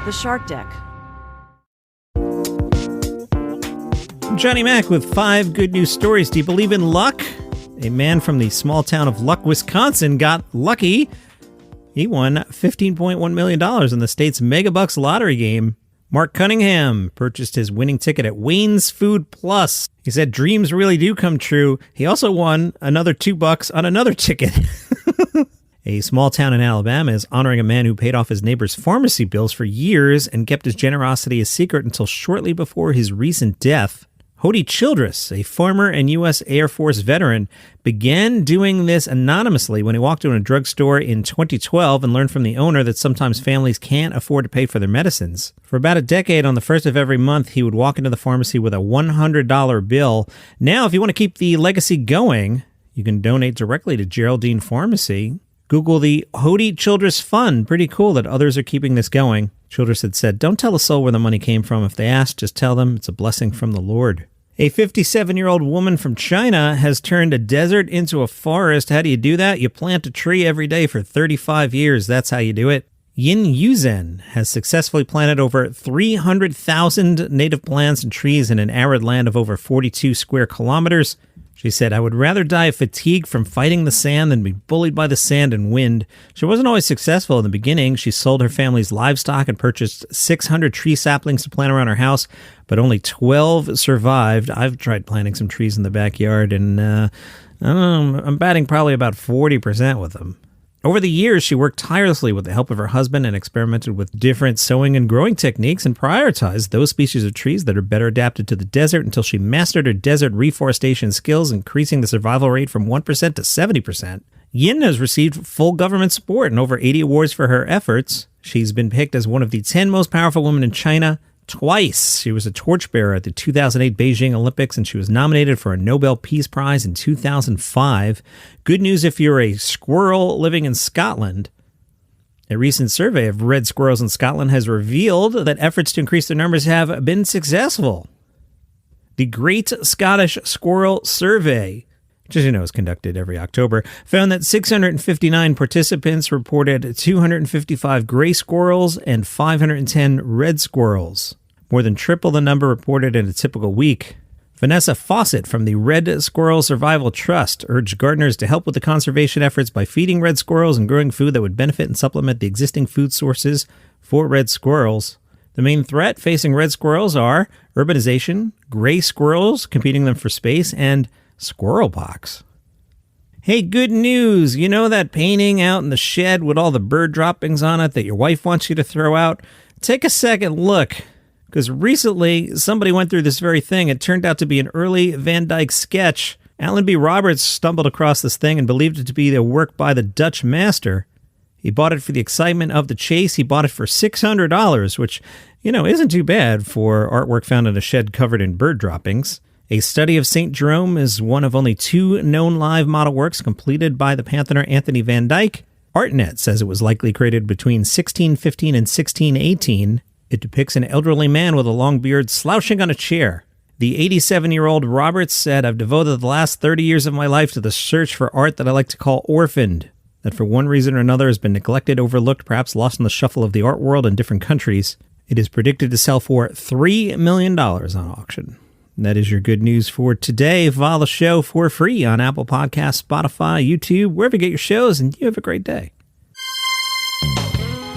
The Shark Deck. Johnny Mac with 5 good news stories. Do you believe in luck? A man from the small town of Luck, Wisconsin got lucky. He won $15.1 million in the state's Megabucks lottery game. Mark Cunningham purchased his winning ticket at Wayne's Food Plus. He said dreams really do come true. He also won another $2 on another ticket. A small town in Alabama is honoring a man who paid off his neighbor's pharmacy bills for years and kept his generosity a secret until shortly before his recent death. Hody Childress, a former and U.S. Air Force veteran, began doing this anonymously when he walked into a drugstore in 2012 and learned from the owner that sometimes families can't afford to pay for their medicines. For about a decade, on the first of every month, he would walk into the pharmacy with a $100 bill. Now, if you want to keep the legacy going, you can donate directly to Geraldine Pharmacy. Google the Hody Childress Fund. Pretty cool that others are keeping this going. Childress had said, "Don't tell a soul where the money came from. If they ask, just tell them it's a blessing from the Lord." A 57-year-old woman from China has turned a desert into a forest. How do you do that? You plant a tree every day for 35 years. That's how you do it. Yin Yuzhen has successfully planted over 300,000 native plants and trees in an arid land of over 42 square kilometers. She said, "I would rather die of fatigue from fighting the sand than be bullied by the sand and wind." She wasn't always successful in the beginning. She sold her family's livestock and purchased 600 tree saplings to plant around her house, but only 12 survived. I've tried planting some trees in the backyard, and I don't know, I'm batting probably about 40% with them. Over the years, she worked tirelessly with the help of her husband and experimented with different sowing and growing techniques and prioritized those species of trees that are better adapted to the desert until she mastered her desert reforestation skills, increasing the survival rate from 1% to 70%. Yin has received full government support and over 80 awards for her efforts. She's been picked as one of the 10 most powerful women in China twice. She was a torchbearer at the 2008 Beijing Olympics, and she was nominated for a Nobel Peace Prize in 2005. Good news if you're a squirrel living in Scotland. A recent survey of red squirrels in Scotland has revealed that efforts to increase their numbers have been successful. The Great Scottish Squirrel Survey, which, as you know, is conducted every October, found that 659 participants reported 255 gray squirrels and 510 red squirrels, more than triple the number reported in a typical week. Vanessa Fawcett from the Red Squirrel Survival Trust urged gardeners to help with the conservation efforts by feeding red squirrels and growing food that would benefit and supplement the existing food sources for red squirrels. The main threat facing red squirrels are urbanization, gray squirrels competing them for space, and squirrel pox. Hey, good news. You know that painting out in the shed with all the bird droppings on it that your wife wants you to throw out? Take a second look, because recently somebody went through this very thing. It turned out to be an early Van Dyke sketch. Alan B. Roberts stumbled across this thing and believed it to be a work by the Dutch master. He bought it for the excitement of the chase. He bought it for $600, which, isn't too bad for artwork found in a shed covered in bird droppings. A study of St. Jerome is one of only 2 known live model works completed by the Pantheoner Anthony Van Dyke. ArtNet says it was likely created between 1615 and 1618. It depicts an elderly man with a long beard slouching on a chair. The 87-year-old Roberts said, "I've devoted the last 30 years of my life to the search for art that I like to call orphaned, that for one reason or another has been neglected, overlooked, perhaps lost in the shuffle of the art world in different countries. It is predicted to sell for $3 million on auction." And that is your good news for today. Follow the show for free on Apple Podcasts, Spotify, YouTube, wherever you get your shows, and you have a great day.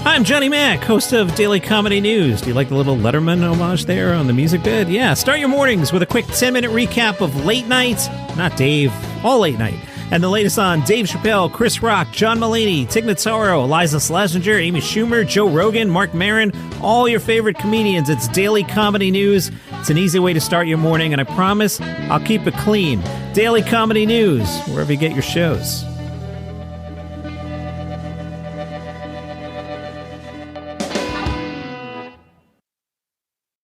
Hi, I'm Johnny Mac, host of Daily Comedy News. Do you like the little Letterman homage there on the music bed? Yeah, start your mornings with a quick 10-minute recap of Late Night, not Dave, all Late Night, and the latest on Dave Chappelle, Chris Rock, John Mulaney, Tig Notaro, Eliza Schlesinger, Amy Schumer, Joe Rogan, Mark Maron, all your favorite comedians. It's Daily Comedy News. It's an easy way to start your morning, and I promise I'll keep it clean. Daily Comedy News, wherever you get your shows.